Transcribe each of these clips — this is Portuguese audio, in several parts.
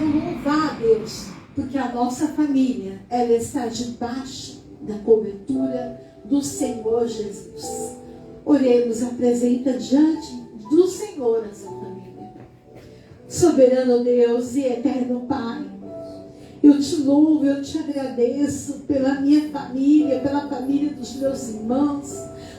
quero louvar a Deus, porque a nossa família, ela está debaixo da cobertura do Senhor Jesus. Oremos, apresenta diante do Senhor essa família. Soberano Deus e eterno Pai, eu te louvo, eu te agradeço pela minha família, pela família dos meus irmãos,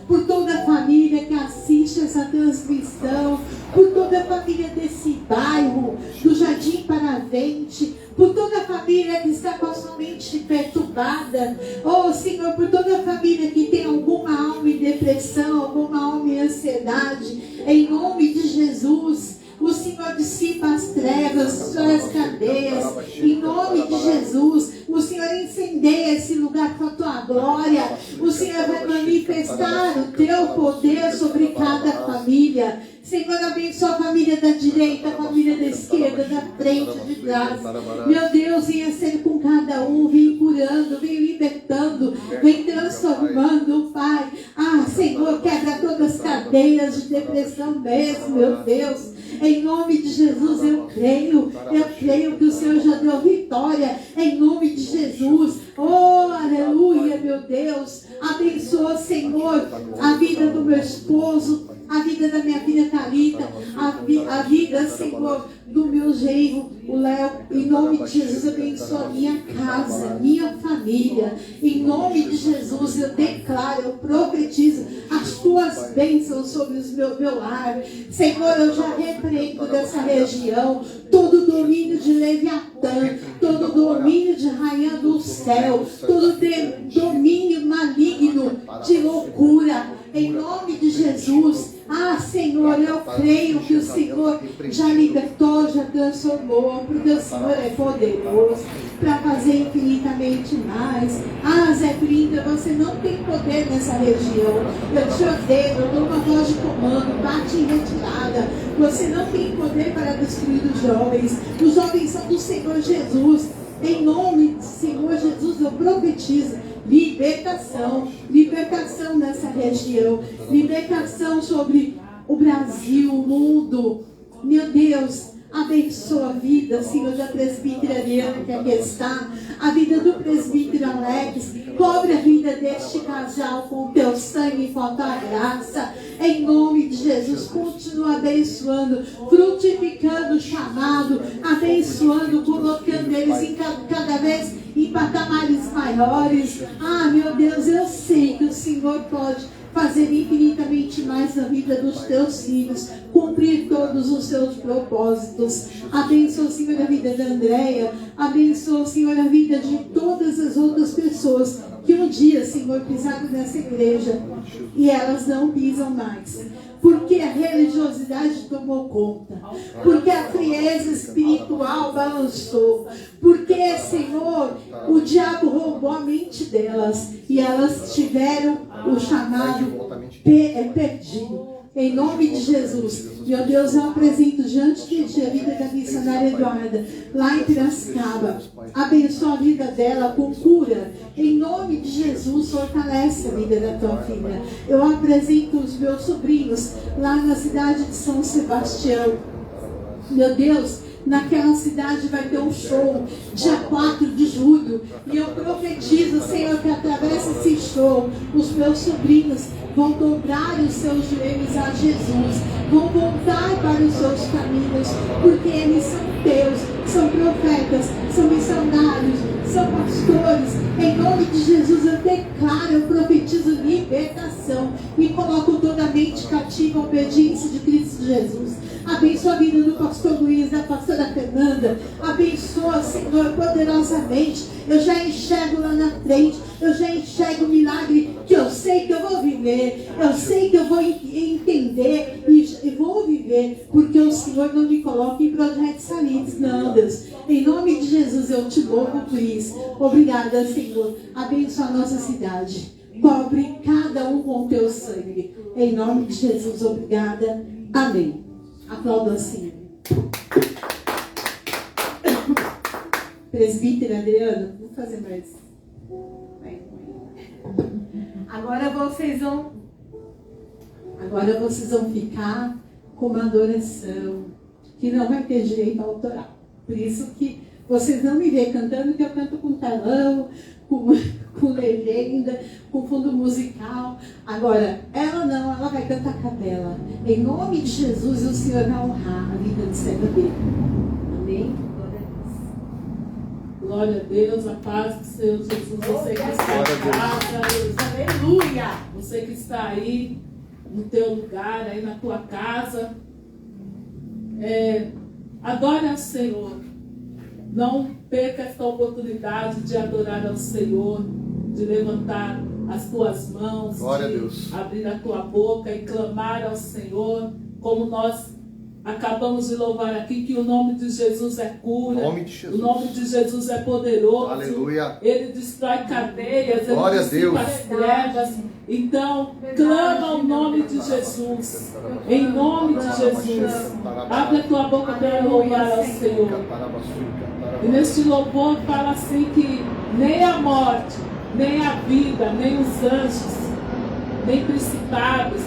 por toda a família que assiste essa transmissão, por toda a família desse bairro, do Jardim Paravente, por toda a família que está com a sua mente perturbada, oh Senhor, por toda a família que tem alguma alma em depressão, alguma alma em ansiedade, em nome de Jesus. O Senhor dissipa as trevas, as cadeias, em nome de Jesus. O Senhor incendeia esse lugar com a tua glória. O Senhor vai manifestar o teu poder sobre cada família. Senhor, abençoa a família da direita, a família da esquerda, da frente, de trás. Meu Deus, venha ser com cada um, vem curando, vem libertando, vem transformando, Pai. Ah, Senhor, quebra todas as cadeias de depressão mesmo, meu Deus. Em nome de Jesus eu creio que o Senhor já deu vitória, em nome de Jesus. Oh, aleluia, meu Deus. Abençoa, Senhor, a vida do meu esposo, a vida da minha filha Thalita, a vida, Senhor, do meu genro, o Léo. Em nome de Jesus, abençoa a minha casa, minha família. Em nome de Jesus, eu declaro, eu profetizo as tuas bênçãos sobre o meu lar. Senhor, eu já repreendo dessa região todo domínio de Leviatã, todo domínio de rainha do céu, todo domínio maligno de loucura. Em nome de Jesus. Ah, Senhor, eu creio que o Senhor já libertou, já transformou, porque o Senhor é poderoso para fazer infinitamente mais. Ah, Zé Brinda, você não tem poder nessa região. Eu te ordeno, eu dou uma voz de comando, bate em retirada. Você não tem poder para destruir os jovens. Os jovens são do Senhor Jesus. Em nome do Senhor Jesus, eu profetizo libertação, libertação nessa região, libertação sobre o Brasil, o mundo. Meu Deus, abençoa a vida, Senhor, da presbítera Ariana que aqui está, a vida do presbítero Alex. Cobre a vida deste casal com o teu sangue e com a tua graça. Em nome de Jesus, continua abençoando, frutificando o chamado, abençoando, colocando eles em cada vez em patamares maiores. Ah, meu Deus, eu sei que o Senhor pode fazer infinitamente mais na vida dos teus filhos, cumprir todos os seus propósitos. Abençoa, Senhor, a vida da Andréia, abençoa, Senhor, a vida de todas as outras pessoas que um dia, Senhor, pisaram nessa igreja e elas não pisam mais. Porque a religiosidade tomou conta, porque a frieza espiritual balançou, porque, Senhor, o diabo roubou a mente delas e elas tiveram o chamado perdido. Em nome de Jesus, meu Deus, eu apresento diante de ti a vida da missionária Eduarda, lá em Piracicaba. Abençoa a vida dela com cura. Em nome de Jesus, fortalece a vida da tua filha. Eu apresento os meus sobrinhos lá na cidade de São Sebastião. Meu Deus, naquela cidade vai ter um show, dia 4 de julho. E eu profetizo, Senhor, que através desse show, os meus sobrinhos vão dobrar os seus joelhos a Jesus, vão voltar para os seus caminhos, porque eles são teus, são profetas, são missionários, são pastores. Em nome de Jesus eu declaro, eu profetizo libertação e coloco toda a mente cativa à obediência de Cristo Jesus. Abençoa a vida do pastor Luiz, da pastora Fernanda. Abençoa, Senhor, poderosamente. Eu já enxergo lá na frente. Eu já enxergo o milagre que eu sei que eu vou viver. Eu sei que eu vou entender e vou viver. Porque o Senhor não me coloca em projetos salientes. Não, Deus. Em nome de Jesus eu te louvo por isso. Obrigada, Senhor. Abençoa a nossa cidade. Cobre cada um com o teu sangue. Em nome de Jesus, obrigada. Amém. Aplauda assim. Presbítero Adriano, vou fazer mais. Agora vocês vão ficar com uma adoração que não vai ter direito autoral. Por isso que vocês não me veem cantando, que eu canto com talão, com legenda, com fundo musical. Agora, ela não, ela vai cantar a capela. Em nome de Jesus, o Senhor vai honrar a vida de serva dele. Amém? Glória a Deus, a paz do Senhor Jesus. Você que está em casa, aleluia! Você que está aí no teu lugar, aí na tua casa, adore ao Senhor. Não perca esta oportunidade de adorar ao Senhor, de levantar as tuas mãos, glória de a Deus, abrir a tua boca e clamar ao Senhor, como nós acabamos de louvar aqui, que o nome de Jesus é cura, o nome de Jesus é poderoso, aleluia. Ele destrói cadeias, glória Ele dissipa as trevas. Então, clama o nome de Jesus, em nome de Jesus. Abre a tua boca para louvar ao Senhor. E neste louvor fala assim que nem a morte, nem a vida, nem os anjos, nem principados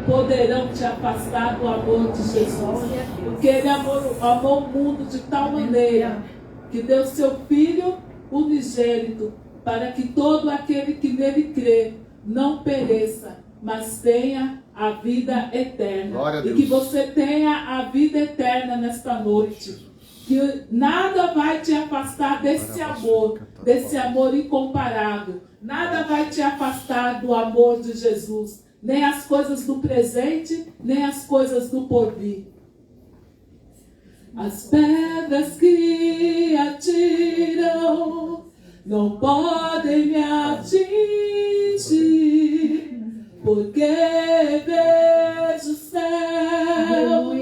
poderão te afastar do amor de Jesus. Porque Ele amou o mundo de tal maneira que deu seu Filho unigênito, para que todo aquele que nele crê não pereça, mas tenha a vida eterna. E que você tenha a vida eterna nesta noite. Que nada vai te afastar desse amor incomparável. Nada vai te afastar do amor de Jesus. Nem as coisas do presente, nem as coisas do porvir. As pedras que atiram não podem me atingir, porque vejo céus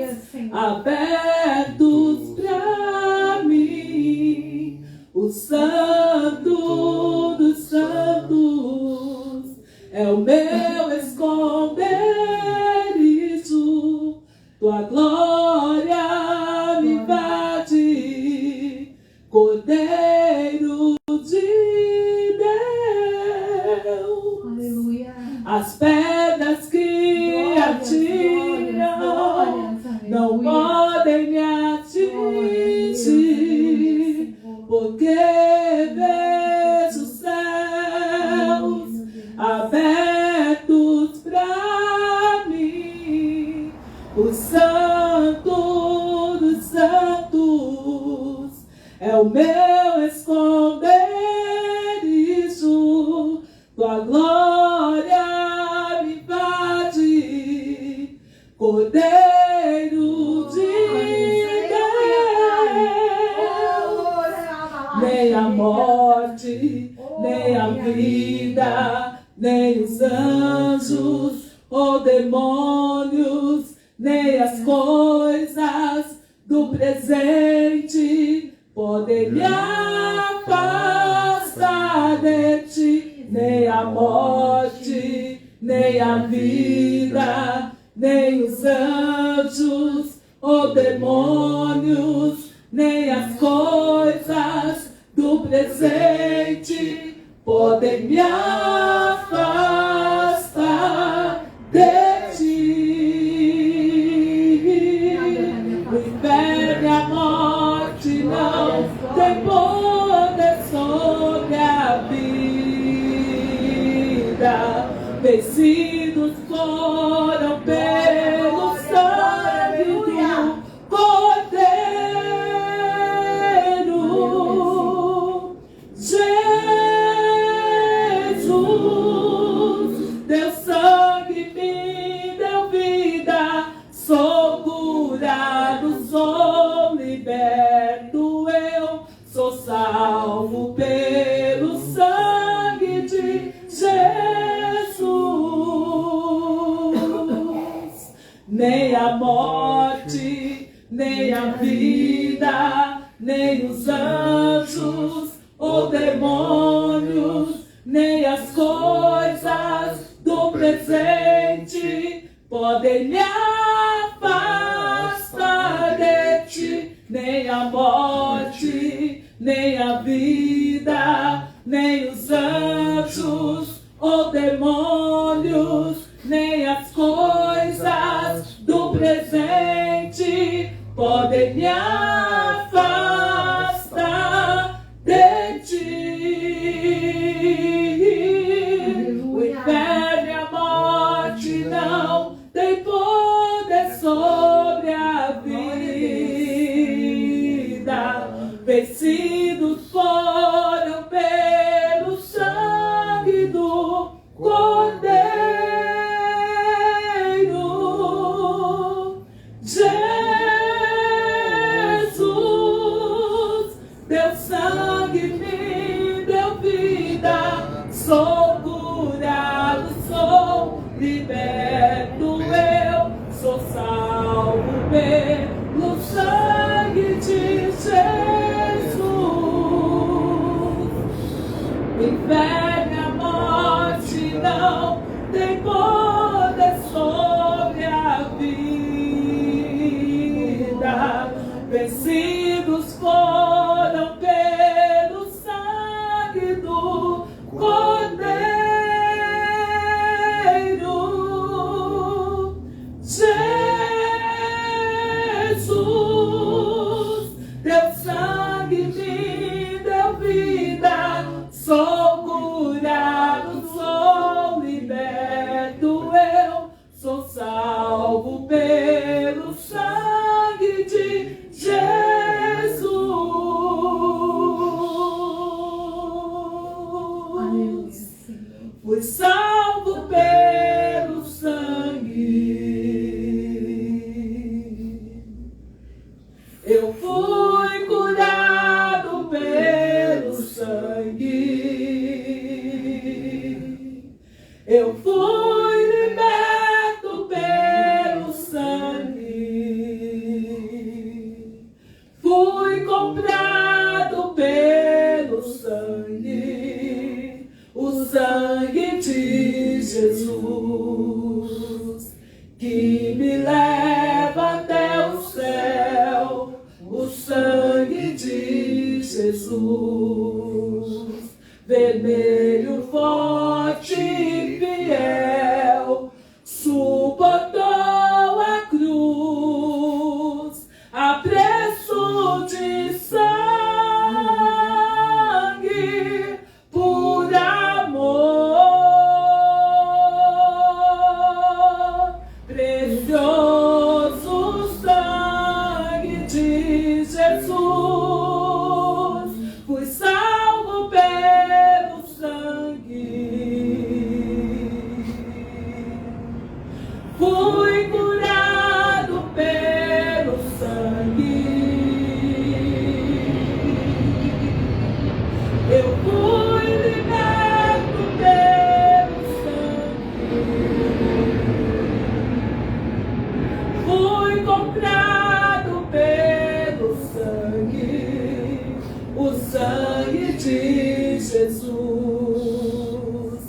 abertos para mim, o Santo dos Santos é o meu esconderijo, tua glória me invade, Cordeiro de Deus. Aleluia. As pedras que atiram não podem me atingir, porque vejo céus abertos para mim, o Santo dos Santos é o meu esconderijo, tua glória me invade, Cordeiro de Deus. Nem a morte, nem a vida, nem os anjos ou demônios, nem as coisas do presente podem me afastar de ti. Nem a morte, nem a vida, nem os anjos ou demônios, nem as coisas do presente podem me afastar de ti. O inferno e a morte não tem poder sobre a vida. Vencidos foram pelo sangue do Cordeiro. Jesus, teu sangue me deu vida, sou curado, sou liberto, eu sou salvo pelo sangue de Jesus. Nem a morte, nem a vida, nem os anjos ou demônios, nem as coisas do presente podem me afastar de ti. Nem a morte, nem a vida, nem os anjos ou demônios, nem as coisas do presente podem me afastar vencidos foram pelo sangue do Cordeiro. Jesus, teu sangue me deu vida, sou curado, sou liberto, eu sou salvo pelo sangue de Jesus. O inferno e a morte não tem poder sobre a vida. Vencidos foram pelo sangue do Cordeiro. Jesus, teu sangue me deu vida, sou curado, sou liberto, eu sou salvo pelo sangue de Jesus. Aleluia. Fui salvo pelo sangue. Eu fui curado pelo sangue. Eu fui liberto pelo sangue. Fui comprado pelo sangue. O sangue de Jesus que me leva até o céu. O sangue de Jesus, vermelho, forte e fiel, suportou a cruz a preço de sangue, por amor, precioso sangue de Jesus. Fui salvo pelo sangue. Fui curado pelo sangue. Eu fui liberto pelo sangue. Fui comprado pelo sangue. O sangue de Jesus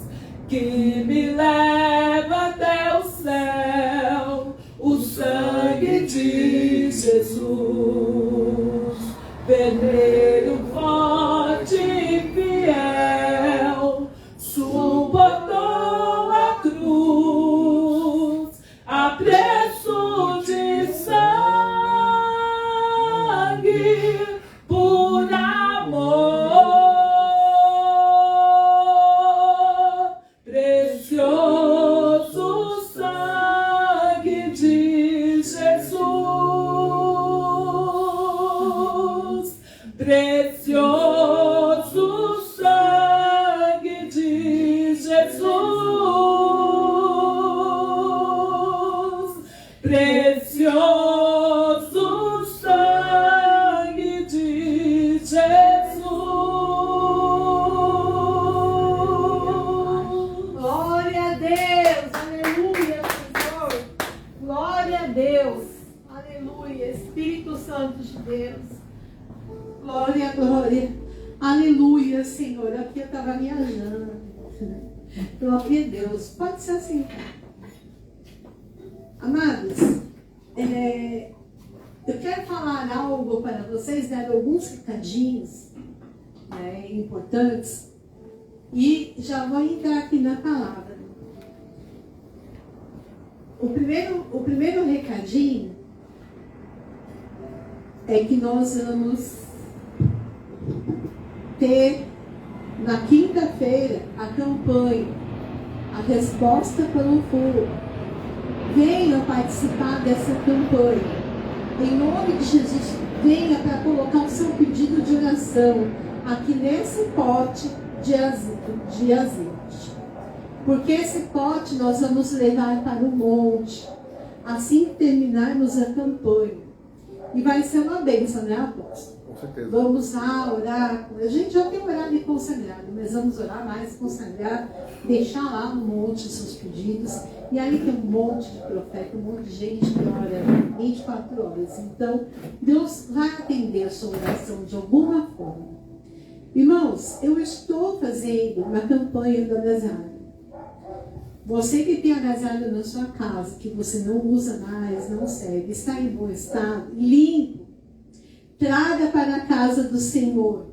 que me leva até o céu. O sangue de Jesus, vermelho, forte e fiel, suportou a cruz a preço de sangue, por amor, precioso sangue de Jesus, precioso sangue de Jesus, precioso sangue de Jesus. Glória a Deus, aleluia, Senhor. Glória a Deus, aleluia, Espírito Santo de Deus. Glória, glória, aleluia, Senhor. Aqui eu estava viajando. Glória a Deus. Pode ser assim. Amados, eu quero falar algo para vocês, dar alguns recadinhos importantes. E já vou entrar aqui na palavra. O primeiro recadinho é que nós vamos ter na quinta-feira a campanha, a resposta pelo fogo. Venha participar dessa campanha. Em nome de Jesus, venha para colocar o seu pedido de atenção aqui nesse pote de azeite. Porque esse pote nós vamos levar para o monte, assim que terminarmos a campanha. E vai ser uma bênção, né, apóstolo? Com certeza. Vamos lá orar. A gente já tem orado e consagrado, mas vamos orar mais, consagrar, deixar lá no monte os seus pedidos. E aí tem um monte de profeta, um monte de gente que ora 24 horas. Então, Deus vai atender a sua oração de alguma forma. Irmãos, eu estou fazendo uma campanha do agasalho. Você que tem agasalho na sua casa, que você não usa mais, não serve, está em bom estado, limpo, traga para a casa do Senhor.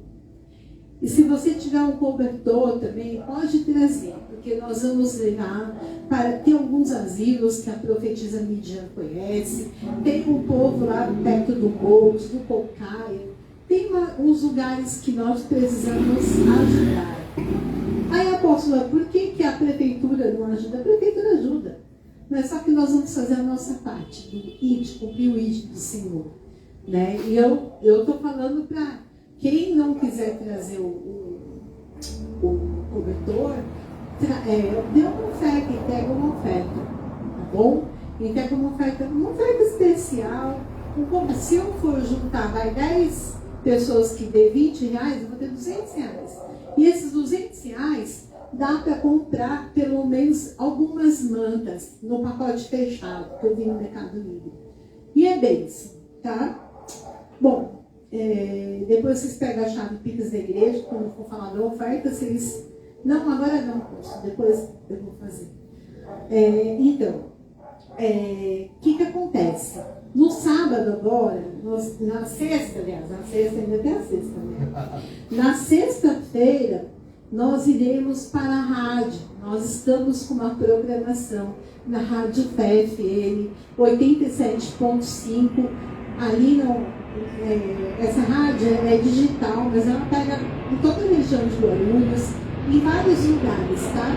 E se você tiver um cobertor também, pode trazer, porque nós vamos levar para... Tem alguns asilos que a profetisa Midian conhece, tem um povo lá perto do Bous, do Cocaia, tem uns lugares que nós precisamos ajudar. Aí, apóstola, por que a prefeitura não ajuda? A prefeitura ajuda. Mas só que nós vamos fazer a nossa parte, do ID, cumprir o ID do Senhor. Né? E eu estou falando para quem não quiser trazer o cobertor, dê uma oferta, entrega uma oferta. Tá bom? Entrega uma oferta especial. Se eu for juntar, vai 10 pessoas que dê R$20, eu vou ter R$200. E esses R$200 dá para comprar pelo menos algumas mantas no pacote fechado que eu vi no Mercado Livre. E é bênção, tá? Bom, depois vocês pegam a chave Pix da igreja, quando for falar da oferta, vocês... Não, agora não, posso, depois eu vou fazer. Então, o que acontece? No sábado agora, na sexta ainda tem a sexta, né? Na sexta-feira, nós iremos para a rádio. Nós estamos com uma programação na Rádio PFM 87.5. Ali essa rádio é digital, mas ela pega em toda a região de Guarulhos, em vários lugares, tá?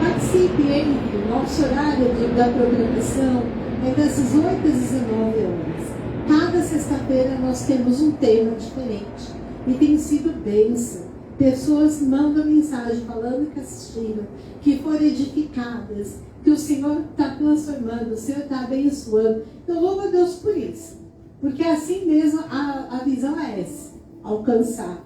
Participe, entre. O nosso horário da programação é das 18 às 19 horas. Cada sexta-feira nós temos um tema diferente. E tem sido bênção. Pessoas mandam mensagem falando que assistiram, que foram edificadas, que o Senhor está transformando, o Senhor está abençoando. Então, louvo a Deus por isso. Porque assim mesmo a visão é essa, alcançar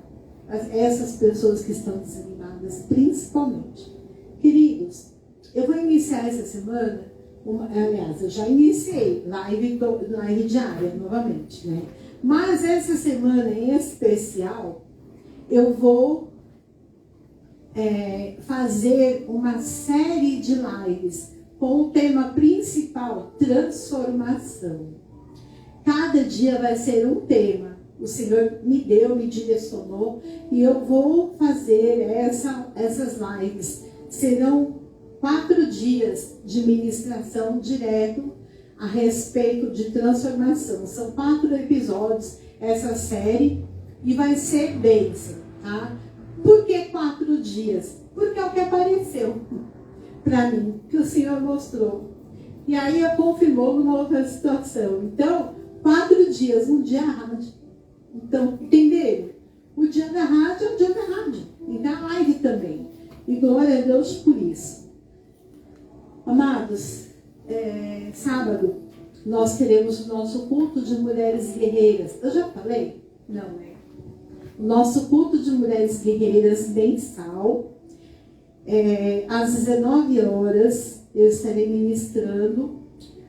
essas pessoas que estão desanimadas, principalmente. Queridos, eu vou iniciar essa semana, aliás, eu já iniciei live diária novamente, né? Mas essa semana em especial, eu vou fazer uma série de lives com o tema principal, transformação. Cada dia vai ser um tema. O Senhor me direcionou, e eu vou fazer essas lives. Serão 4 dias de ministração direto a respeito de transformação. São 4 episódios essa série e vai ser bênção, tá? Por que 4 dias? Porque é o que apareceu para mim, que o Senhor mostrou. E aí confirmou numa outra situação. Então, 4 dias, um dia a rádio. Então, entenderam? O dia da rádio é o dia da rádio. E da live também. E glória a Deus por isso. Amados, sábado nós teremos o nosso culto de mulheres guerreiras. Eu já falei? Não, né? O nosso culto de mulheres guerreiras mensal. Às 19 horas eu estarei ministrando.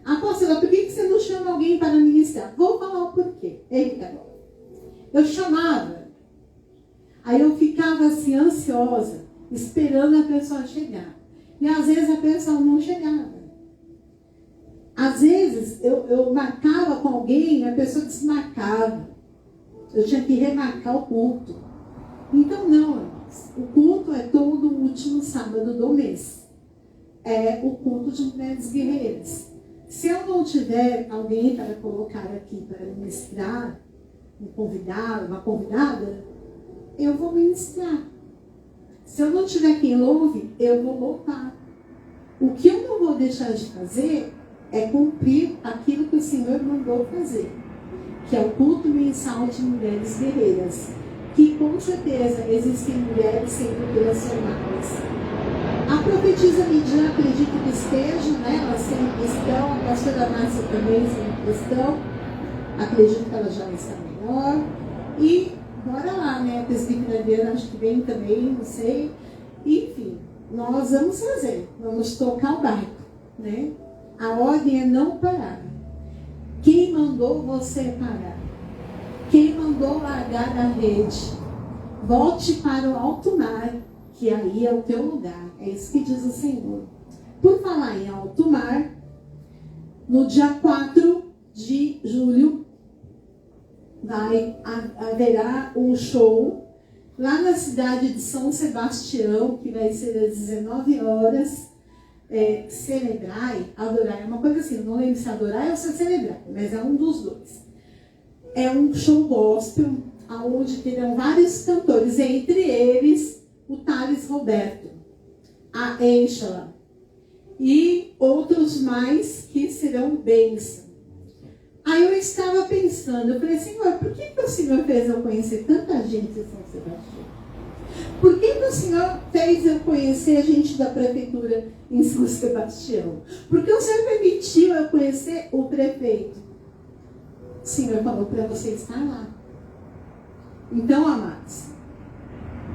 Apóstola, por que você não chama alguém para ministrar? Vou falar o porquê. Eita, eu chamava. Aí eu ficava assim, ansiosa, esperando a pessoa chegar. E às vezes a pessoa não chegava. Às vezes eu marcava com alguém e a pessoa desmarcava. Eu tinha que remarcar o culto. Então não, irmãos. O culto é todo o último sábado do mês. É o culto de mulheres guerreiras. Se eu não tiver alguém para colocar aqui para ministrar, um convidado, uma convidada, eu vou ministrar. Se eu não tiver quem louve, eu vou louvar. O que eu não vou deixar de fazer é cumprir aquilo que o Senhor mandou fazer, que é o culto mensal de mulheres guerreiras, que com certeza existem mulheres sendo transformadas. A profetisa Lidia, acredito que esteja, né? Ela sendo cristã, a pastora Márcia também sendo cristã, acredito que ela já está melhor. E bora lá, né? A presbítera Adriana acho que vem também, não sei. Enfim, nós vamos fazer, vamos tocar o barco, né? A ordem é não parar. Quem mandou você parar? Quem mandou largar a rede? Volte para o alto mar, que aí é o teu lugar. É isso que diz o Senhor. Por falar em alto mar, no dia 4 de julho, haverá um show lá na cidade de São Sebastião, que vai ser às 19 horas. Celebrar, adorar, é uma coisa assim, eu não lembro se adorar ou se celebrar, mas é um dos dois. É um show gospel, onde terão vários cantores, entre eles o Thales Roberto, a Ênchala e outros mais que serão bênção. Aí eu estava pensando, eu falei, Senhor, por que o Senhor fez eu conhecer tanta gente em São Sebastião? Por que o Senhor fez eu conhecer a gente da prefeitura em São Sebastião? Porque o Senhor permitiu eu conhecer o prefeito. O Senhor falou para você estar lá. Então, amados,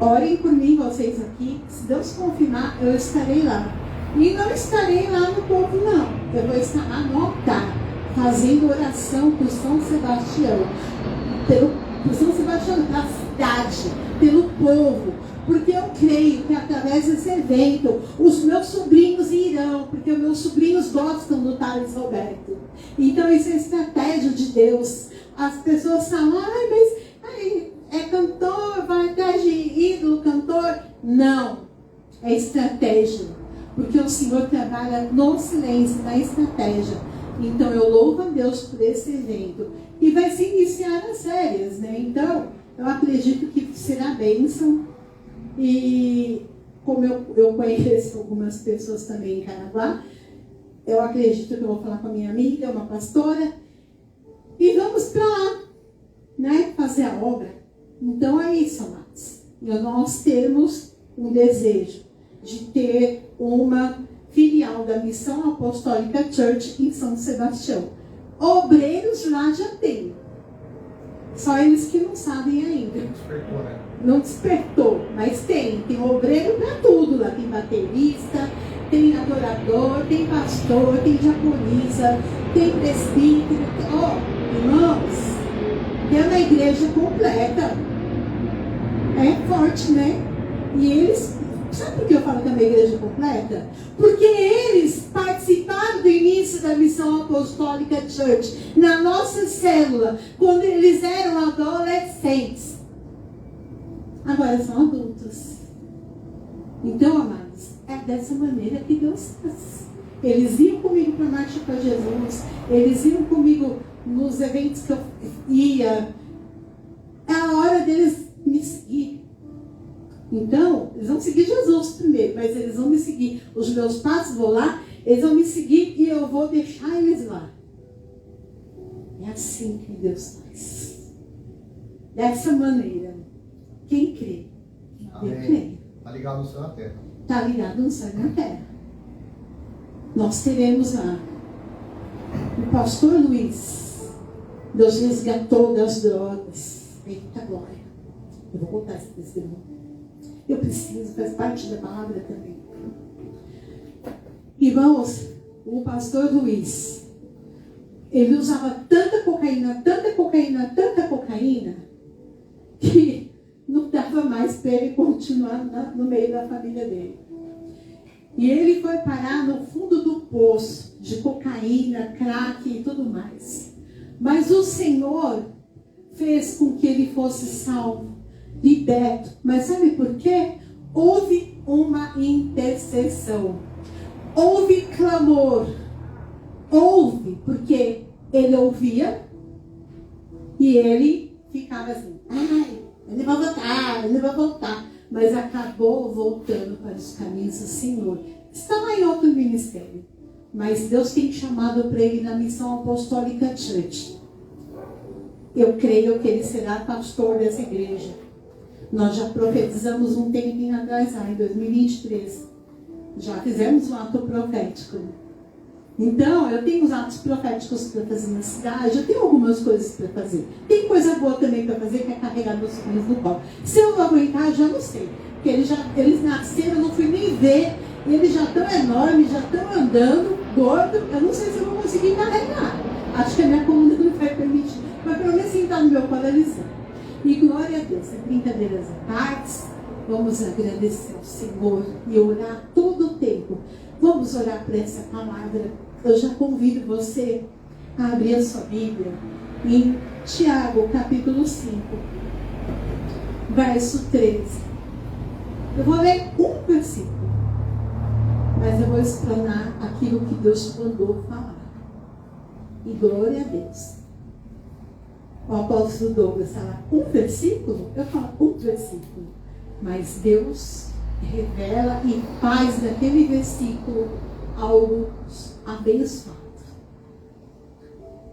orem por mim, vocês aqui. Se Deus confirmar, eu estarei lá. E não estarei lá no povo, não. Eu vou estar lá no altar, fazendo oração por São Sebastião. Por São Sebastião, da cidade, pelo povo. Porque eu creio que através desse evento, os meus sobrinhos irão, porque os meus sobrinhos gostam do Thales Roberto. Então isso é estratégia de Deus. As pessoas falam, mas é cantor, vai atrás de ídolo, cantor. Não, é estratégia. Porque o Senhor trabalha no silêncio, na estratégia. Então eu louvo a Deus por esse evento. E vai se iniciar as férias, né? Então, eu acredito que será bênção. E como eu conheço algumas pessoas também em Caraguá, eu acredito que eu vou falar com a minha amiga, uma pastora, e vamos para lá, né, fazer a obra. Então é isso, amados. Nós temos um desejo de ter uma filial da Missão Apostólica Church em São Sebastião. Obreiros lá já tem. Só eles que não sabem ainda. Não despertou, né? Não despertou, mas tem obreiro para tudo lá. Tem baterista, tem adorador, tem pastor, tem diaconisa, tem presbítero. Irmãos, tem uma igreja completa. É forte, né? E eles, sabe por que eu falo que é uma igreja completa? Porque eles participaram do início da Missão Apostólica Church, na nossa célula, quando eles eram adolescentes. Agora são adultos. Então, amados, é dessa maneira que Deus faz. Eles iam comigo para a Marcha para Jesus, eles iam comigo nos eventos que eu ia. É a hora deles me seguir. Então, eles vão seguir Jesus primeiro, mas eles vão me seguir. Os meus passos vão lá, eles vão me seguir e eu vou deixar eles lá. É assim que Deus faz. Dessa maneira. Quem crê? Amém. Eu creio. Está ligado no céu e na terra. Está ligado no céu e na terra. Nós teremos lá o pastor Luiz. Deus resgatou das drogas. Eita glória. Eu vou contar esse testemunho. Eu preciso, faz parte da palavra também. Irmãos, o pastor Luiz, ele usava tanta cocaína, que não dava mais para ele continuar no meio da família dele. E ele foi parar no fundo do poço de cocaína, crack e tudo mais. Mas o Senhor fez com que ele fosse salvo, liberto. Mas sabe por quê? Houve uma intercessão. Houve clamor. Houve, porque ele ouvia e ele ficava assim, ele vai voltar. Mas acabou voltando para os caminhos do Senhor. Está lá em outro ministério. Mas Deus tem chamado para ele na Missão Apostólica Church. eu creio que ele será pastor dessa igreja. Nós já profetizamos um tempinho atrás, em 2023. Já fizemos um ato profético. Então, eu tenho os atos proféticos para fazer na cidade, eu tenho algumas coisas para fazer. Tem coisa boa também para fazer, que é carregar meus filhos no colo. Se eu vou aguentar, eu já não sei. Porque eles nasceram, eu não fui nem ver, e eles já estão enormes, já estão andando, gordo. Eu não sei se eu vou conseguir carregar. Acho que a minha coluna não vai permitir. Mas pelo menos sentar no meu colo, eles vão. E glória a Deus, brincadeiras à parte, vamos agradecer ao Senhor e orar todo o tempo. Vamos orar por essa palavra. Eu já convido você a abrir a sua Bíblia em Tiago, capítulo 5, verso 13. Eu vou ler um versículo, mas eu vou explanar aquilo que Deus mandou falar. E glória a Deus. O apóstolo Douglas fala um versículo, eu falo um versículo, mas Deus revela e faz daquele versículo algo abençoado.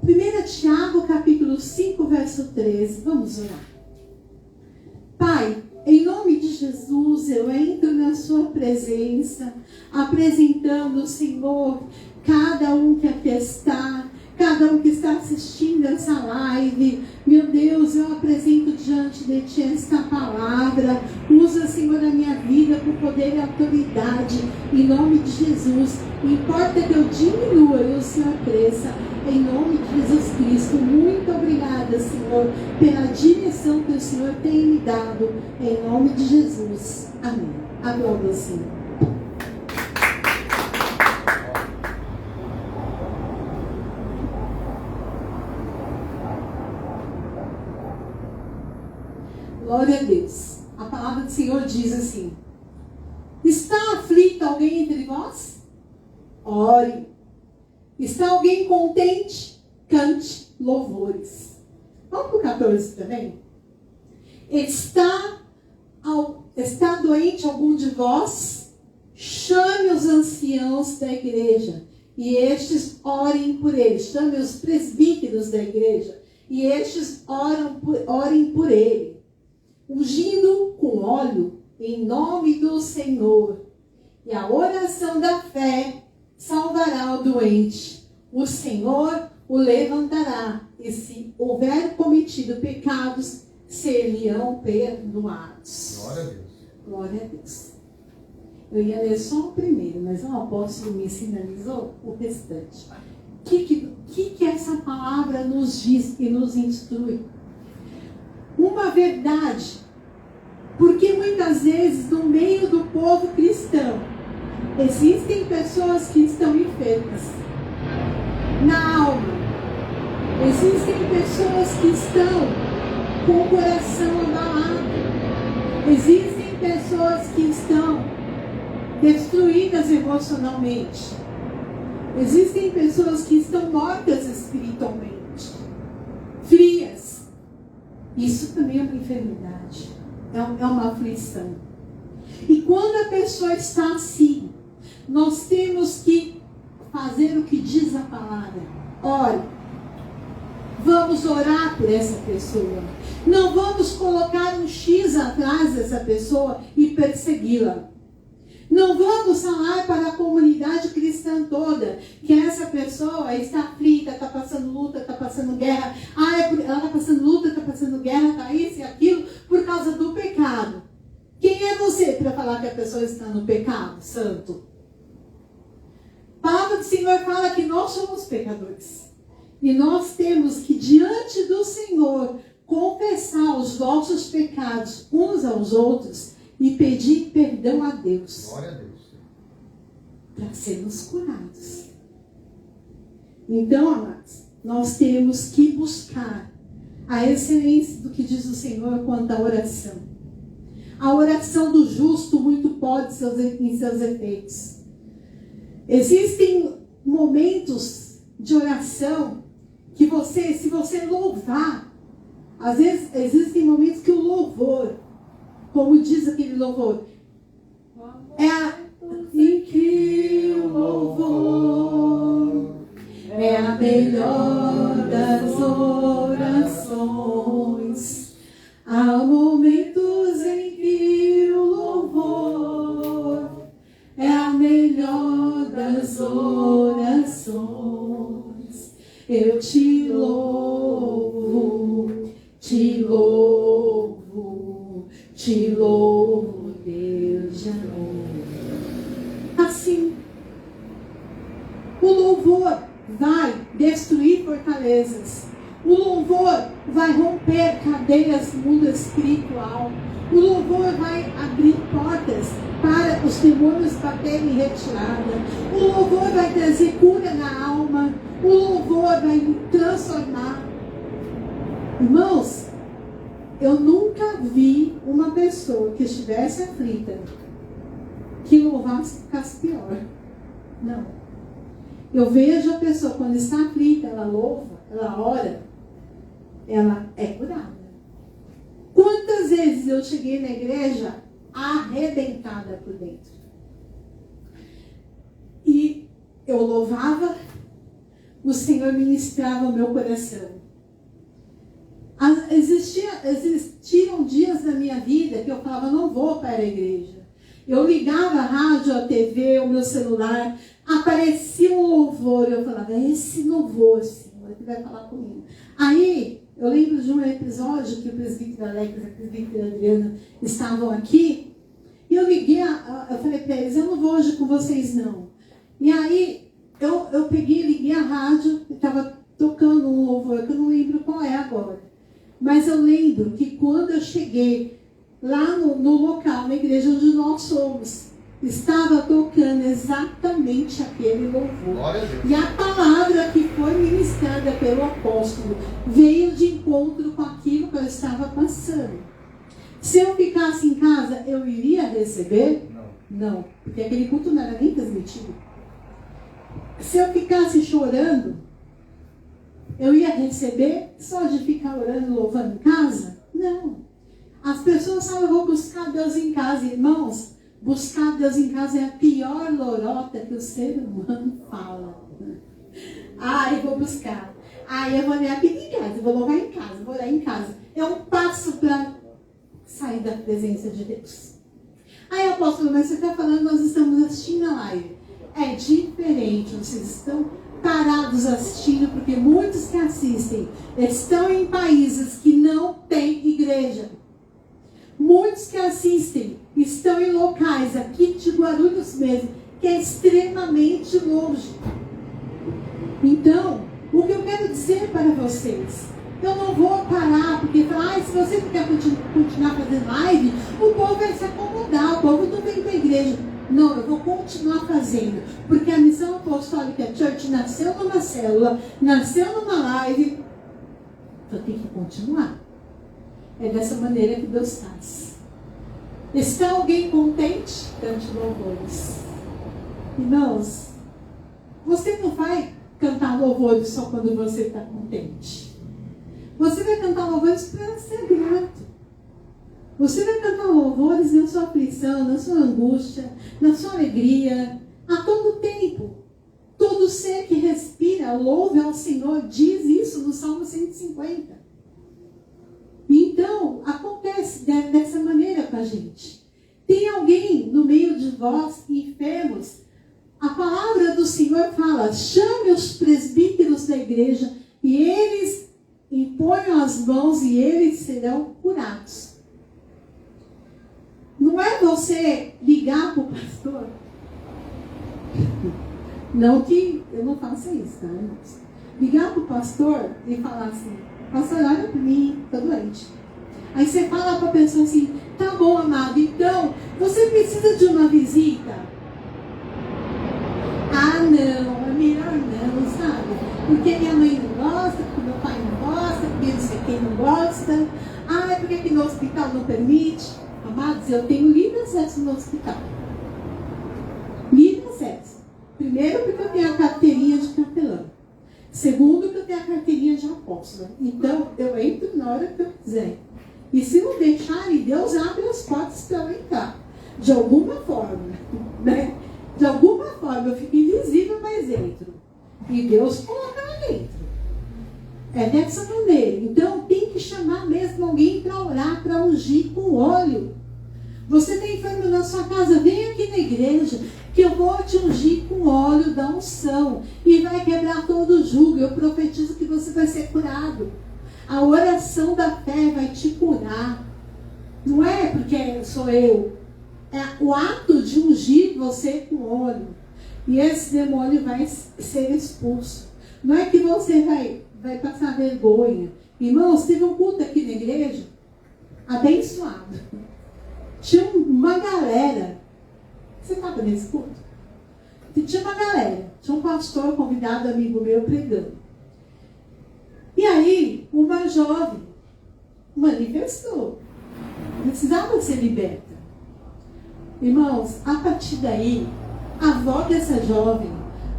1 Tiago, capítulo 5, verso 13. Vamos orar. Pai, em nome de Jesus, eu entro na sua presença, apresentando, Senhor, cada um que aqui está, cada um que está assistindo essa live. Meu Deus, eu apresento diante de Ti esta palavra. Usa, Senhor, a minha vida com poder e autoridade, em nome de Jesus. Importa que eu diminua e o Senhor cresça, em nome de Jesus Cristo. Muito obrigada, Senhor, pela direção que o Senhor tem me dado, em nome de Jesus. Amém. Aplauda o Senhor. Glória a Deus. A palavra do Senhor diz assim: está aflito alguém entre vós? Ore. Está alguém contente? Cante louvores. Vamos para o 14 também. Está doente algum de vós? Chame os anciãos da igreja e estes orem por ele. Chame os presbíteros da igreja e estes orem por ele, ungindo com óleo em nome do Senhor. E a oração da fé salvará o doente. O Senhor o levantará, e se houver cometido pecados, ser-lhe-ão perdoados. Glória a Deus. Glória a Deus. Eu ia ler só o primeiro, mas o apóstolo me sinalizou o restante. O que essa palavra nos diz e nos instrui? Uma verdade. Porque muitas vezes no meio do povo cristão existem pessoas que estão enfermas na alma. Existem pessoas que estão com o coração abalado. Existem pessoas que estão destruídas emocionalmente. Existem pessoas que estão mortas espiritualmente, frias. Isso também é uma enfermidade, é uma aflição. E quando a pessoa está assim, nós temos que fazer o que diz a palavra. Ore. Vamos orar por essa pessoa. Não vamos colocar um X atrás dessa pessoa e persegui-la. Não vamos falar para a comunidade cristã toda que essa pessoa está aflita, está passando luta, está passando guerra. Ela está passando luta, está passando guerra, está isso e aquilo por causa do pecado. Quem é você para falar que a pessoa está no pecado, santo? A palavra do Senhor fala que nós somos pecadores. E nós temos que, diante do Senhor, confessar os nossos pecados uns aos outros e pedir perdão a Deus. Glória a Deus. Para sermos curados. Então, amados, nós temos que buscar a excelência do que diz o Senhor quanto à oração. A oração do justo muito pode em seus efeitos. Existem momentos de oração que se você louvar, às vezes existem momentos que o louvor, como diz aquele louvor, em que o louvor é a melhor das orações. Há momentos em que o louvor é a melhor das orações. Eu te louvo, te louvo, te louvo, Deus de amor. Assim, o louvor vai destruir fortalezas. O louvor vai romper cadeias no mundo espiritual. O louvor vai abrir portas para os demônios baterem em retirada. O louvor vai trazer cura na alma. O louvor vai me transformar. Irmãos, eu nunca vi uma pessoa que estivesse aflita que louvasse e ficasse pior. Não. Eu vejo a pessoa quando está aflita, ela louva, ela ora, ela é curada. Quantas vezes eu cheguei na igreja arrebentada por dentro? E eu louvava, o Senhor ministrava o meu coração. Existiam dias da minha vida que eu falava, não vou para a igreja. Eu ligava a rádio, a TV, o meu celular, aparecia um louvor, eu falava, esse louvor, Senhor, que vai falar comigo. Aí, eu lembro de um episódio que o presbítero Alex e a presbítera Adriana estavam aqui, e eu liguei, eu falei para eles, eu não vou hoje com vocês não. E aí, eu peguei, liguei a rádio, estava tocando um louvor, que eu não lembro qual é agora. Mas eu lembro que quando eu cheguei lá no local, na igreja onde nós somos, estava tocando exatamente aquele louvor. E a palavra que foi ministrada pelo apóstolo veio de encontro com aquilo que eu estava passando. Se eu ficasse em casa, eu iria receber? Não, porque aquele culto não era nem transmitido. Se eu ficasse chorando, eu ia receber só de ficar orando e louvando em casa? Não. As pessoas falam, eu vou buscar Deus em casa. Irmãos, buscar Deus em casa é a pior lorota que o ser humano fala. Eu vou buscar. Eu vou ler a Bíblia em casa, eu vou louvar em casa, vou orar em casa. É um passo para sair da presença de Deus. Apóstolo, mas você está falando, nós estamos assistindo a live. É diferente, vocês estão parados assistindo, porque muitos que assistem estão em países que não têm igreja. Muitos que assistem estão em locais aqui de Guarulhos mesmo, que é extremamente longe. Então, o que eu quero dizer para vocês, eu não vou parar, porque se você quer continuar fazendo live, o povo vai se acomodar, o povo não vem para a igreja. Não, eu vou continuar fazendo, porque a Missão Apostólica Church nasceu numa célula, nasceu numa live, então eu tenho que continuar. É dessa maneira que Deus faz. Está alguém contente? Cante louvores. Irmãos, você não vai cantar louvores só quando você está contente. Você vai cantar louvores para ser grato. Você vai cantar louvores na sua aflição, na sua angústia, na sua alegria, a todo tempo. Todo ser que respira, louve ao Senhor, diz isso no Salmo 150. Então, acontece dessa maneira com a gente. Tem alguém no meio de vós enfermos? A palavra do Senhor fala, chame os presbíteros da igreja e eles imponham as mãos e eles serão curados. Não é você ligar para o pastor. Não que eu não faça isso, tá, irmãos? Ligar para o pastor e falar assim, pastor, olha para mim, estou doente. Aí você fala para a pessoa assim, tá bom, amado, então, você precisa de uma visita? Não, é melhor não, sabe? Porque minha mãe não gosta, porque meu pai não gosta, porque não sei quem não gosta. Porque aqui no hospital não permite. Amados, eu tenho livre acesso no hospital. Livre acesso. Primeiro, porque eu tenho a carteirinha de capelão. Segundo, porque eu tenho a carteirinha de apóstolo. Então, eu entro na hora que eu quiser. E se não deixarem, Deus abre as portas para eu entrar. De alguma forma. Né? De alguma forma, eu fico invisível, mas entro. E Deus coloca lá dentro. É dessa maneira. Então, tem que chamar mesmo alguém para orar, para ungir com óleo. Você está enfermo na sua casa, vem aqui na igreja, que eu vou te ungir com óleo da unção. E vai quebrar todo o jugo. Eu profetizo que você vai ser curado. A oração da fé vai te curar. Não é porque sou eu. É o ato de ungir você com óleo. E esse demônio vai ser expulso. Não é que você vai passar vergonha. Irmãos, teve um culto aqui na igreja, abençoado. Tinha uma galera. Você estava nesse culto? Tinha uma galera. Tinha um pastor convidado, amigo meu, pregando. E aí, uma jovem manifestou. Precisava ser liberta. Irmãos, a partir daí, a avó dessa jovem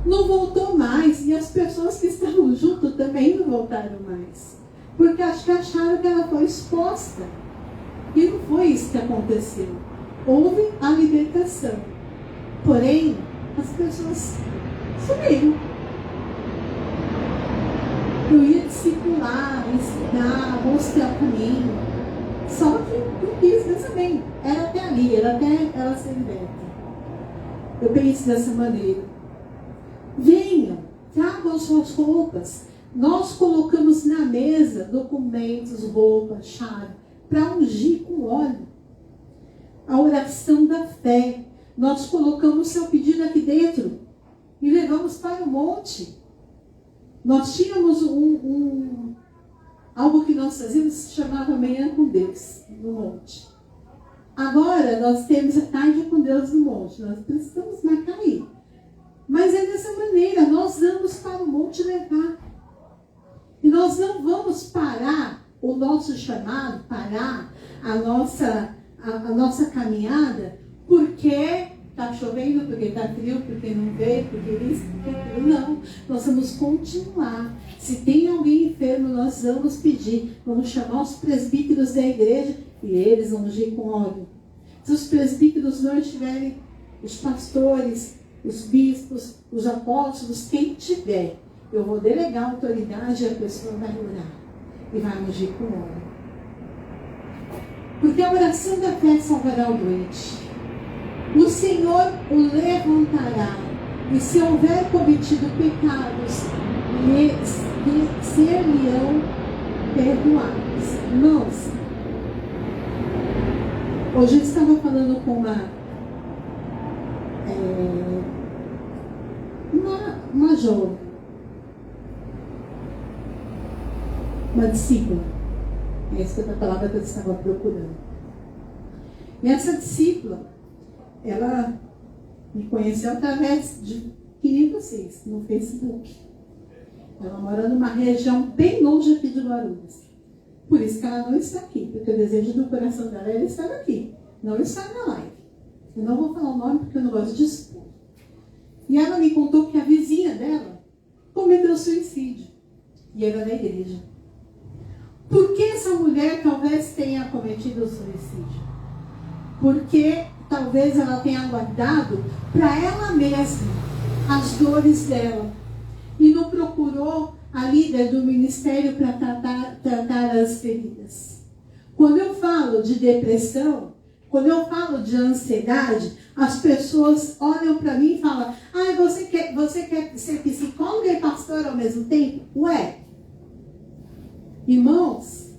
não voltou mais. E as pessoas que estavam junto também não voltaram mais. Porque acho que acharam que ela foi exposta. E não foi isso que aconteceu. Houve a libertação. Porém, as pessoas sumiram. Eu ia discipular, ensinar, mostrar o caminho. Só que não quis, mas também era até ali, era até ela ser liberta. Eu penso dessa maneira. Venham, tragam suas roupas. Nós colocamos na mesa documentos, roupas, chave, para ungir com óleo. A oração da fé. Nós colocamos seu pedido aqui dentro e levamos para o monte. Nós tínhamos algo que nós fazíamos que se chamava Manhã com Deus no monte. Agora nós temos a Tarde com Deus no monte. Nós precisamos marcar aí. Mas é dessa maneira, nós vamos para o monte levar. E nós não vamos parar o nosso chamado, parar a nossa caminhada, porque está chovendo, porque está frio, porque não veio, porque isso, porque aquilo. Não, nós vamos continuar. Se tem alguém enfermo, nós vamos pedir. Vamos chamar os presbíteros da igreja e eles vão ungir com óleo. Se os presbíteros não estiverem, os pastores, os bispos, os apóstolos, quem tiver, eu vou delegar a autoridade e a pessoa vai orar e vai ungir com óleo. Porque a oração da fé salvará o doente. O Senhor o levantará, e se houver cometido pecados, ser-lhe-ão perdoados. Irmãos, hoje eu estava falando com uma jovem, uma discípula. Essa é a palavra que eu estava procurando. E essa discípula, ela me conheceu através de vocês no Facebook. Ela mora numa região bem longe aqui de Guarulhos. Por isso que ela não está aqui, porque o desejo do coração dela é estar aqui, não estar na live. Eu não vou falar o nome porque eu não gosto de expor. E ela me contou que a vizinha dela cometeu suicídio. E era da igreja. Por que essa mulher talvez tenha cometido suicídio? Porque talvez ela tenha guardado para ela mesma as dores dela. E não procurou a líder do ministério para tratar as feridas. Quando eu falo de depressão, quando eu falo de ansiedade, as pessoas olham para mim e falam: ah, você quer ser psicóloga e pastor ao mesmo tempo? Ué, irmãos,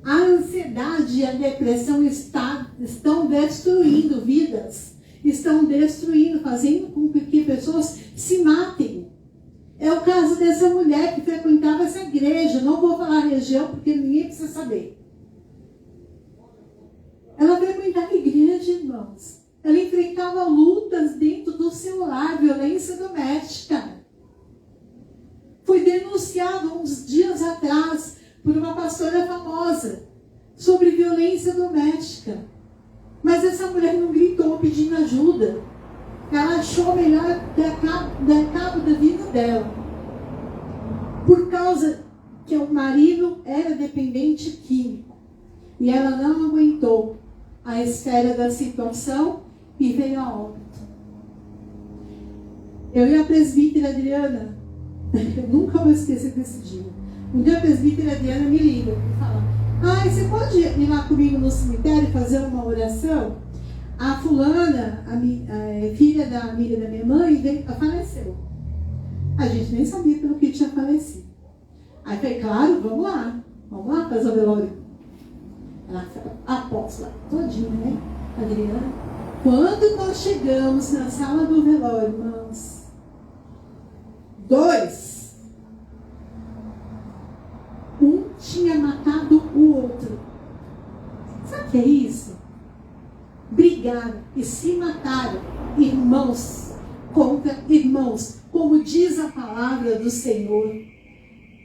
a ansiedade e a depressão estão destruindo vidas, estão destruindo, fazendo com que pessoas se matem. É o caso dessa mulher que frequentava essa igreja. Não vou falar a região porque ninguém precisa saber. Ela frequentava a igreja, irmãos. Ela enfrentava lutas dentro do seu lar, violência doméstica. Foi denunciado uns dias atrás por uma pastora famosa sobre violência doméstica. Mas essa mulher não gritou pedindo ajuda. Ela achou melhor dar cabo da vida dela. Por causa que o marido era dependente químico. E ela não aguentou a esfera da situação e veio a óbito. Eu e a presbítera Adriana, eu nunca vou esquecer desse dia. Um dia a presbítera Adriana me liga e fala: Ai, você pode ir lá comigo no cemitério e fazer uma oração? A fulana, a filha da amiga da minha mãe, faleceu. A gente nem sabia pelo que tinha falecido. Aí falei, claro, vamos lá fazer o velório. Ela foi a apóstola todinha, né? Adriana. Quando nós chegamos na sala do velório, irmãos, 2, um tinha matado o outro. Sabe o que é isso? Brigaram e se mataram, irmãos contra irmãos, como diz a palavra do Senhor.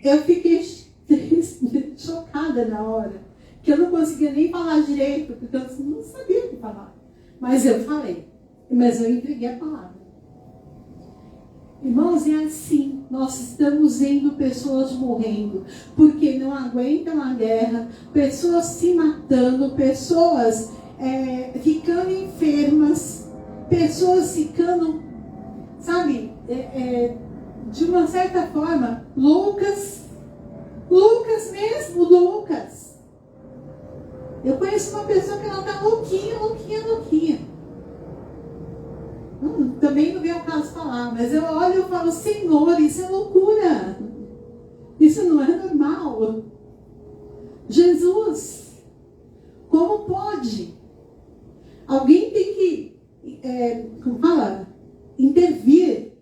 Eu fiquei chocada na hora, que eu não conseguia nem falar direito, porque eu não sabia o que falar. Mas eu falei, mas eu entreguei a palavra. Irmãos, é assim, nós estamos vendo pessoas morrendo, porque não aguentam a guerra, pessoas se matando, pessoas ficando enfermas, pessoas ficando, sabe, de uma certa forma, loucas mesmo, loucas. Eu conheço uma pessoa que ela está louquinha. Também não vem ao caso falar, mas eu olho e eu falo, Senhor, isso é loucura. Isso não é normal. Jesus, como pode? Alguém tem que,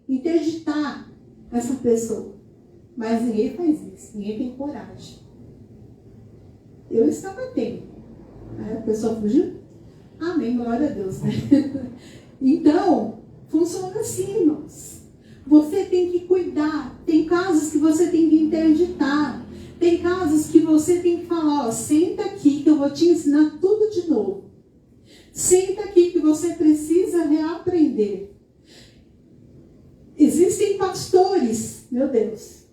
interditar essa pessoa. Mas ninguém faz isso, ninguém tem coragem. Eu estava tendo. Aí a pessoa fugiu. Amém, glória a Deus, né? Então, funciona assim, irmãos. Você tem que cuidar. Tem casos que você tem que interditar. Tem casos que você tem que falar, ó, senta aqui que eu vou te ensinar tudo de novo. Senta aqui que você precisa reaprender. Existem pastores, meu Deus,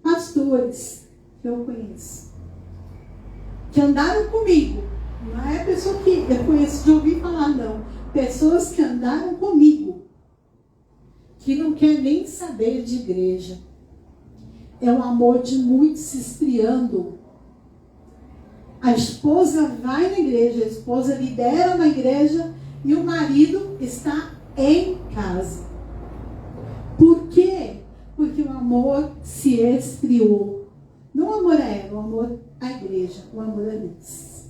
pastores que eu conheço, que andaram comigo. Não é pessoa que eu conheço de ouvir falar, não. Pessoas que andaram comigo, que não quer nem saber de igreja. É um amor de muitos se esfriando. A esposa vai na igreja, a esposa lidera na igreja e o marido está em casa. Por quê? Porque o amor se esfriou. Não o amor a ela, o amor à igreja, o amor a Deus.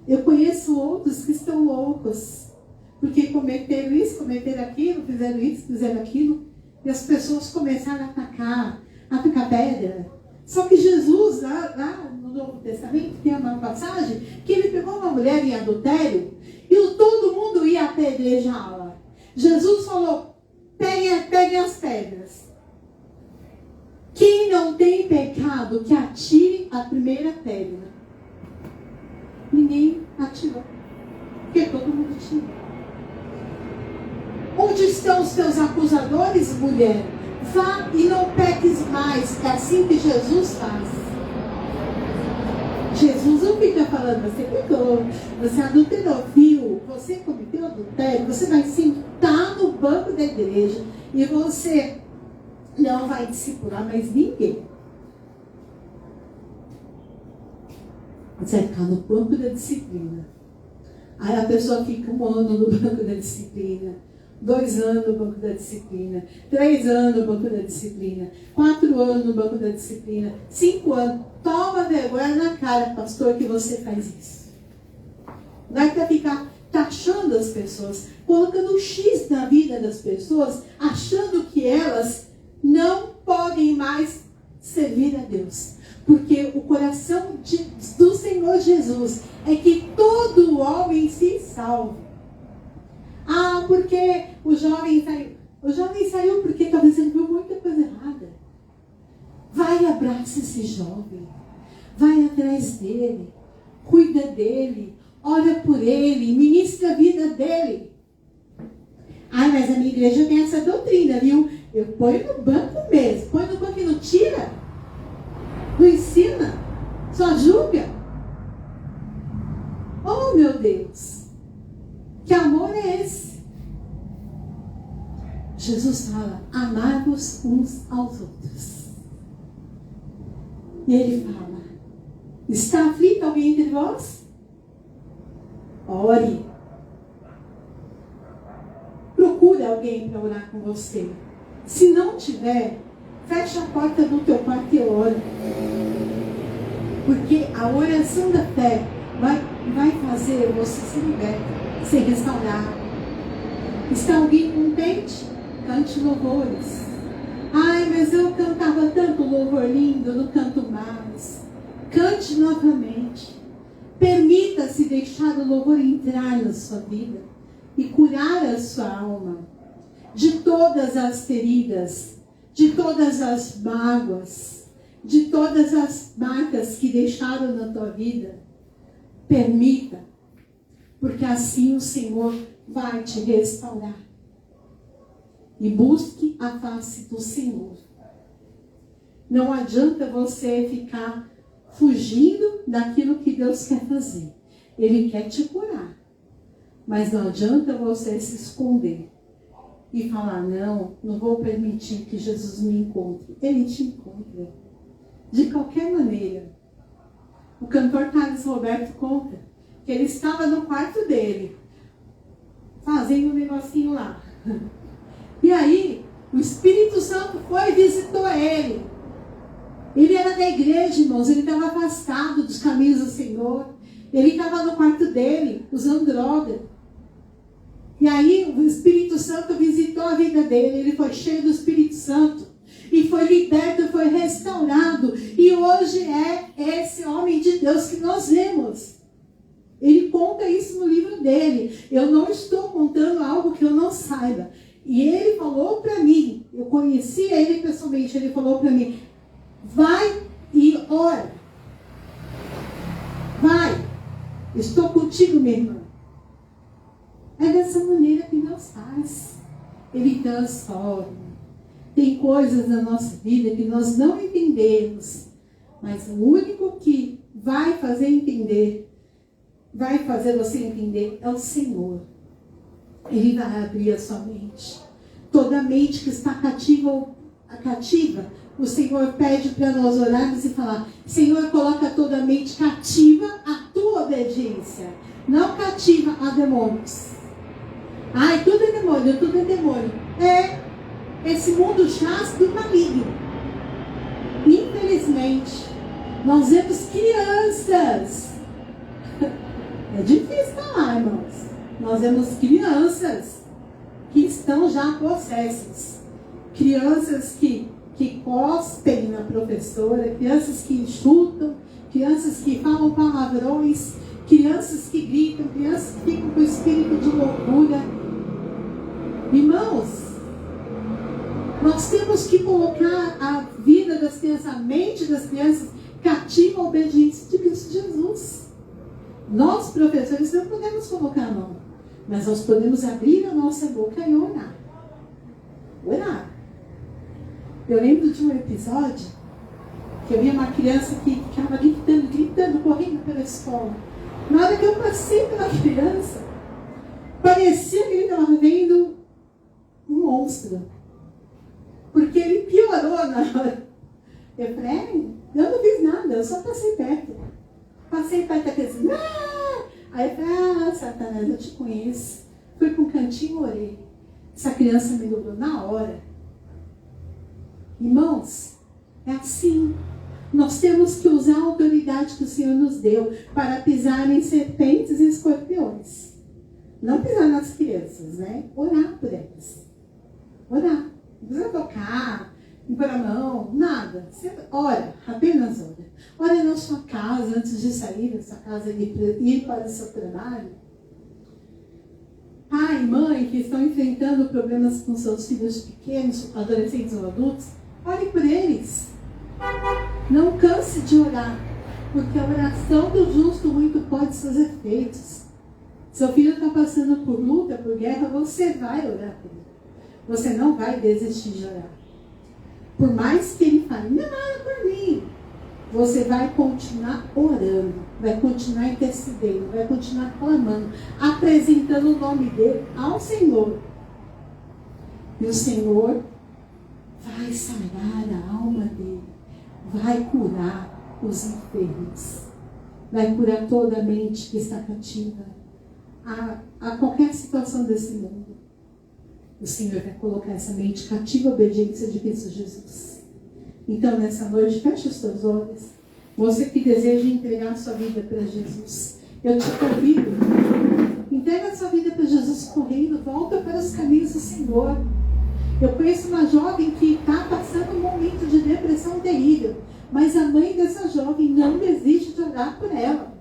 Eu conheço outros que estão loucos, porque cometeram isso, cometeram aquilo, fizeram isso, fizeram aquilo, e as pessoas começaram a atacar pedra. Só que Jesus, lá no Novo Testamento, tem uma passagem que ele pegou uma mulher em adultério e todo mundo ia apedrejá-la. Jesus falou, peguem as pedras. Quem não tem pecado, que atire a primeira pedra. Ninguém atirou, porque todo mundo tinha. Onde estão os teus acusadores, mulher? Vá e não peques mais. É assim que Jesus faz. Jesus não fica falando, você pecou, você adulterou, viu? Você cometeu adultério, você vai sentar no banco da igreja e você não vai discipular mais ninguém. Você vai ficar no banco da disciplina. Aí a pessoa fica 1 ano no banco da disciplina, 2 anos no banco da disciplina, 3 anos no banco da disciplina, 4 anos no banco da disciplina, 5 anos. Toma vergonha na cara, pastor, que você faz isso. Não é para ficar taxando as pessoas, colocando um X na vida das pessoas, achando que elas não podem mais servir a Deus. Porque o coração do Senhor Jesus é que todo homem se salve. Ah, porque o jovem saiu. O jovem saiu porque talvez ele viu muita coisa errada. Vai e abraça esse jovem. Vai atrás dele. Cuida dele. Ora por ele. Ministra a vida dele. Ah, mas a minha igreja tem essa doutrina, viu? Eu ponho no banco mesmo. Põe no banco e não tira. Não ensina. Só julga. Oh, meu Deus. Que amor é esse? Jesus fala, amar-vos uns aos outros. E ele fala, Está aflito alguém entre vós? Ore. Procure alguém para orar com você. Se não tiver, fecha a porta do teu quarto e ora. Porque a oração da fé vai fazer você se libertar, se restaurar. Está alguém contente? Cante louvores. Ai, mas eu cantava tanto louvor lindo, eu não canto mais. Cante novamente. Permita-se deixar o louvor entrar na sua vida e curar a sua alma de todas as feridas, de todas as mágoas, de todas as marcas que deixaram na tua vida. Permita, porque assim o Senhor vai te restaurar. E busque a face do Senhor. Não adianta você ficar fugindo daquilo que Deus quer fazer. Ele quer te curar. Mas não adianta você se esconder e falar, não vou permitir que Jesus me encontre. Ele te encontra. De qualquer maneira. O cantor Carlos Roberto conta que ele estava no quarto dele, fazendo um negocinho lá. E aí, o Espírito Santo foi e visitou ele. Ele era da igreja, irmãos, ele estava afastado dos caminhos do Senhor. Ele estava no quarto dele, usando droga. E aí, o Espírito Santo visitou a vida dele, ele foi cheio do Espírito Santo. E foi liberto, foi restaurado. E hoje é esse homem de Deus que nós vemos. Ele conta isso no livro dele. Eu não estou contando algo que eu não saiba. E ele falou para mim, eu conhecia ele pessoalmente, ele falou para mim, vai e ora. Vai. Estou contigo, minha irmã. É dessa maneira que Deus faz. Ele transforma. Tem coisas na nossa vida que nós não entendemos. Mas o único que vai fazer entender, vai fazer você entender, é o Senhor. Ele vai abrir a sua mente. Toda mente que está cativa, o Senhor pede para nós orarmos e falar, Senhor, coloca toda a mente cativa à tua obediência. Não cativa a demônios. Ai, tudo é demônio, tudo é demônio. Esse mundo jaz do maligno. Infelizmente, nós vemos crianças. É difícil falar, irmãos. Nós vemos crianças que estão já possessas. Crianças que cospem na professora, crianças que chutam, crianças que falam palavrões, crianças que gritam, crianças que ficam com o espírito de loucura. Irmãos, nós temos que colocar a vida das crianças, a mente das crianças cativa à obediência de Cristo Jesus. Nós, professores, não podemos colocar a mão, mas nós podemos abrir a nossa boca e orar. Orar. Eu lembro de um episódio que eu vi uma criança que ficava gritando, correndo pela escola. Na hora que eu passei pela criança, parecia que ele estava vendo um monstro. Porque ele piorou na hora. Eu falei, eu não fiz nada, eu só passei perto. Passei perto da criança. Aí eu falei, Satanás, eu te conheço. Fui para um cantinho e orei. Essa criança melhorou na hora. Irmãos, é assim. Nós temos que usar a autoridade que o Senhor nos deu para pisar em serpentes e escorpiões. Não pisar nas crianças, né? Orar por elas. Orar. Não precisa tocar, impor a mão, nada. Você ora, apenas ora. Ora na sua casa, antes de sair da sua casa e ir para o seu trabalho. Pai e mãe que estão enfrentando problemas com seus filhos pequenos, adolescentes ou adultos, ore por eles. Não canse de orar, porque a oração do justo muito pode seus efeitos. Seu filho está passando por luta, por guerra, você vai orar por ele. Você não vai desistir de orar. Por mais que ele fale, não ora por mim, você vai continuar orando, vai continuar intercedendo, vai continuar clamando, apresentando o nome dele ao Senhor. E o Senhor vai sarar a alma dele, vai curar os enfermos. vai curar toda a mente que está cativa a qualquer situação desse mundo. O Senhor vai colocar essa mente cativa à obediência de Cristo Jesus. Então, nessa noite, feche os teus olhos. Você que deseja entregar a sua vida para Jesus, eu te convido. Entrega a sua vida para Jesus correndo. Volta para os caminhos do Senhor. Eu conheço uma jovem que está passando um momento de depressão terrível. Mas a mãe dessa jovem não desiste de orar por ela.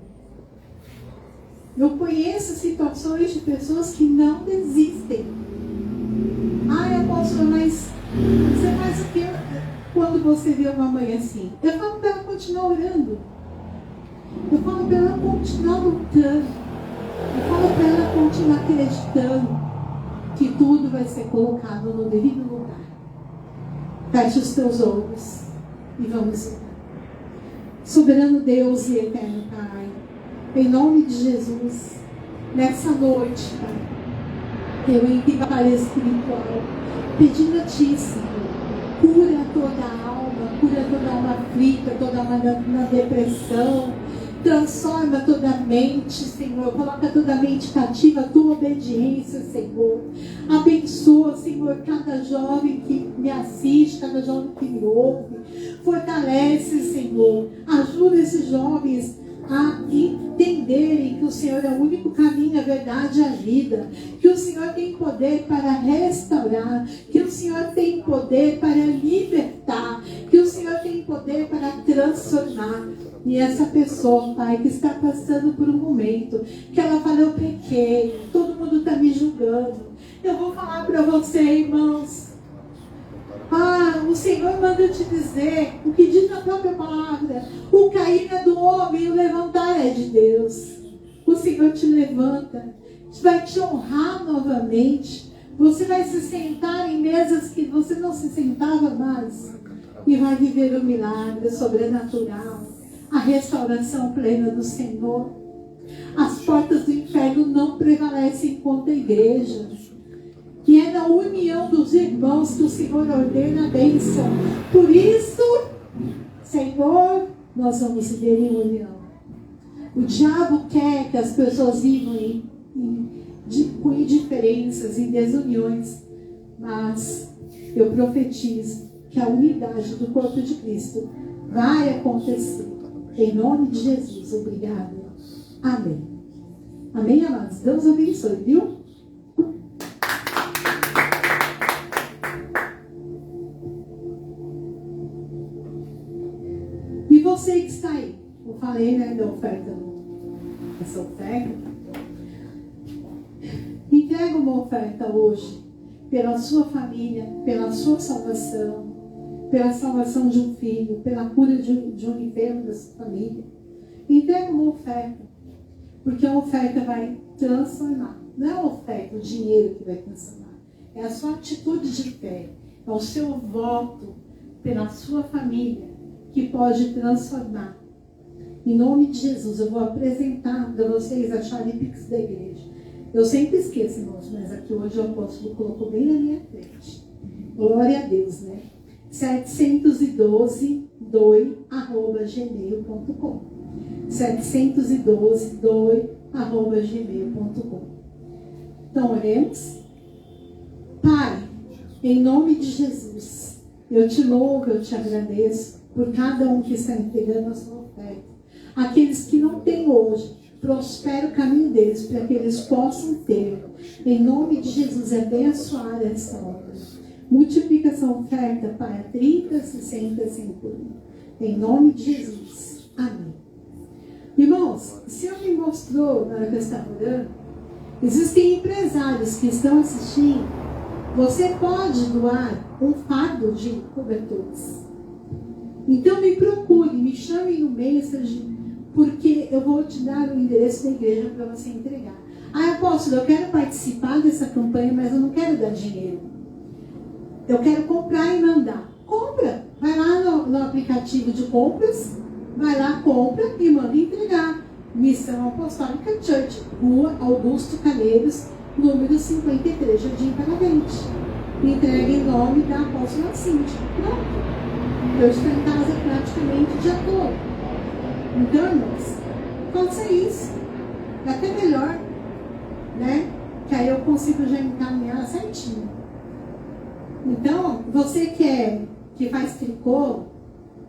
Eu conheço situações de pessoas que não desistem. Ai, apóstolo, mas você faz o que quando você vê uma mãe assim? Eu falo para ela continuar orando. Eu falo para ela continuar lutando. Eu falo para ela continuar acreditando que tudo vai ser colocado no devido lugar. Feche os teus olhos e vamos orar. Soberano Deus e eterno Pai, em nome de Jesus, nessa noite, Pai, eu entro para a espiritual, pedindo a Ti, Senhor, cura toda a alma aflita, toda alma na depressão, transforma toda a mente, Senhor, coloca toda a mente cativa à Tua obediência, Senhor. Abençoa, Senhor, cada jovem que me assiste, cada jovem que me ouve. Fortalece, Senhor. Ajuda esses jovens a entenderem que o Senhor é o único caminho, a verdade e a vida. Que o Senhor tem poder para restaurar. Que o Senhor tem poder para libertar. Que o Senhor tem poder para transformar. E essa pessoa, Pai, que está passando por um momento que ela fala, eu pequei, todo mundo está me julgando. Eu vou falar para você, irmãos. O Senhor manda te dizer o que diz na própria palavra. O cair é do homem e o levantar é de Deus. O Senhor te levanta, vai te honrar novamente. Você vai se sentar em mesas que você não se sentava mais. E vai viver o milagre sobrenatural. A restauração plena do Senhor. As portas do inferno não prevalecem contra a igreja. E é na união dos irmãos que o Senhor ordena a bênção. Por isso, Senhor, nós vamos viver em união. O diabo quer que as pessoas vivam com indiferenças e desuniões. Mas eu profetizo que a unidade do corpo de Cristo vai acontecer. Em nome de Jesus, obrigado. Amém. Amém, amados? Deus abençoe, viu? E você que está aí? Eu falei, né, da oferta. Essa oferta. Entrega uma oferta hoje pela sua família, pela sua salvação. Pela salvação de um filho, pela cura de um enfermo da sua família. Entrega uma oferta, porque a oferta vai transformar. Não é a oferta, o dinheiro que vai transformar. É a sua atitude de fé, é o seu voto pela sua família que pode transformar. Em nome de Jesus, eu vou apresentar para vocês a chave Pix da igreja. Eu sempre esqueço, irmãos, mas aqui hoje o apóstolo colocou bem na minha frente. Glória a Deus, né? 712.gmail.com 712.gmail.com. Então, oremos. Pai, em nome de Jesus, eu te louvo, eu te agradeço por cada um que está entregando a sua oferta. Aqueles que não têm hoje, prospera o caminho deles para que eles possam ter. Em nome de Jesus, abençoar essa obra. Multiplica essa oferta para 30, 60, 100 por um. Em nome de Jesus. Amém. Irmãos, o Senhor me mostrou, na hora que eu estava orando, existem empresários que estão assistindo. Você pode doar um fardo de cobertores. Então me procure, me chame no Messenger, porque eu vou te dar o endereço da igreja para você entregar. Apóstolo, eu quero participar dessa campanha, mas eu não quero dar dinheiro. Eu quero comprar e mandar. Compra. Vai lá no aplicativo de compras. Vai lá, compra e manda entregar. Missão Apostólica Church, Rua Augusto Calheiros, número 53, Jardim Paravente. Entrega em nome da apóstola Cíntia. Pronto. Eu estou em casa praticamente o dia todo. Então, irmãos, Pode ser isso. É até melhor, né? Que aí eu consigo já encaminhar certinho. Então, você que faz tricô,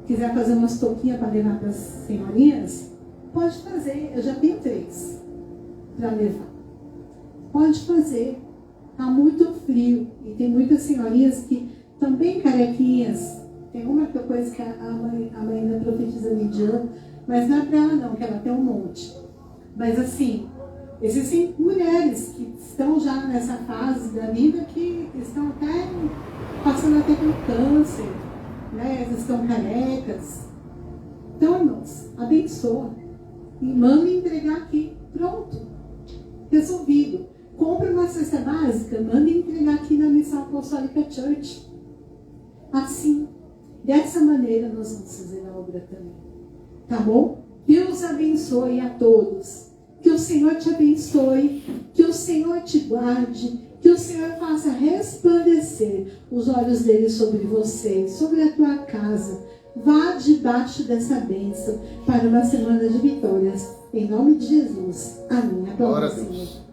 quiser fazer umas touquinhas para levar para as senhorinhas, pode fazer. Eu já tenho 3 para levar. Pode fazer. Está muito frio. E tem muitas senhorinhas que também carequinhas. Tem uma que eu conheço que a mãe da profetisa Lidiane, mas não é para ela não, que ela tem um monte. Mas assim, existem mulheres que estão já nessa fase da vida que estão até passando até por câncer, né? Elas estão carecas. Então, irmãos, abençoa. E manda entregar aqui. Pronto. Resolvido. Compre uma cesta básica, manda entregar aqui na Missão Apostólica Church. Assim, dessa maneira nós vamos fazer a obra também. Tá bom? Deus abençoe a todos. Que o Senhor te abençoe. Que o Senhor te guarde. Que o Senhor faça resplandecer os olhos dele sobre você, sobre a tua casa. Vá debaixo dessa bênção para uma semana de vitórias. Em nome de Jesus. Amém. Glória a Senhor. Deus.